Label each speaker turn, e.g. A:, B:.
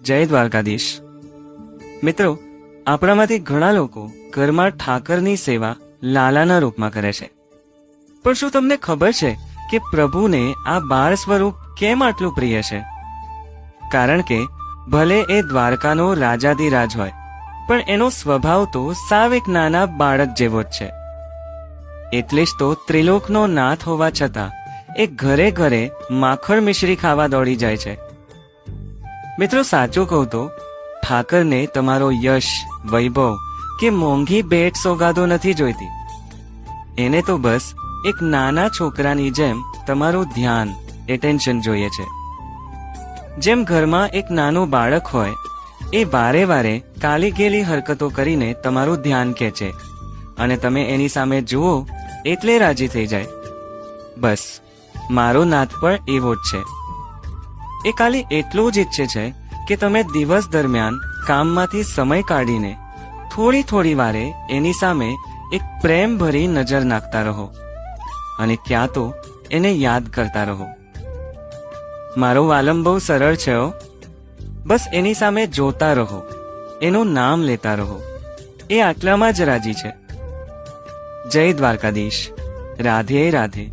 A: જય દ્વારકાધીશ। મિત્રો, આપણામાંથી ઘણા લોકો ઘરમાં ઠાકરની સેવા લાલાના રૂપમાં કરે છે, પણ શું તમને ખબર છે કે પ્રભુને આ બાળ સ્વરૂપ કેમ આટલું પ્રિય છે? કારણ કે ભલે એ દ્વારકાનો રાજાધિરાજ હોય, પણ એનો સ્વભાવ તો સાવ એક નાના બાળક જેવો જ છે। એટલે જ તો ત્રિલોકનો નાથ હોવા છતાં એ ઘરે ઘરે માખણ મિશ્રી ખાવા દોડી જાય છે। મિત્રો, સાચું કહું તો ઠાકરને તમારો યશ, વૈભવ કે મોંઘી ભેટ સોગાદો નથી જોઈતી। એને તો બસ એક નાના છોકરાની જેમ તમારું ધ્યાન, એટેન્શન જોઈએ છે। જેમ ઘરમાં એક નાનું બાળક હોય, એ વારે વારે કાલી ગેલી હરકતો કરીને તમારું ધ્યાન ખેંચે અને તમે એની સામે જુઓ એટલે રાજી થઈ જાય। બસ મારો નાથ પણ એવો જ છે। એ ખાલી એટલું જ ઈચ્છે છે કે તમે દિવસ દરમિયાન કામમાંથી સમય કાઢીને થોડી થોડી વારે એની સામે એક પ્રેમ ભરી નજર નાખતા રહો અને ક્યાં તો એને યાદ કરતા રહો। મારો વાલમ બહુ સરળ છે હો। બસ એની સામે જોતા રહો, એનું નામ લેતા રહો, એ આટલામાં જ રાજી છે। જય દ્વારકાધીશ। રાધે રાધે।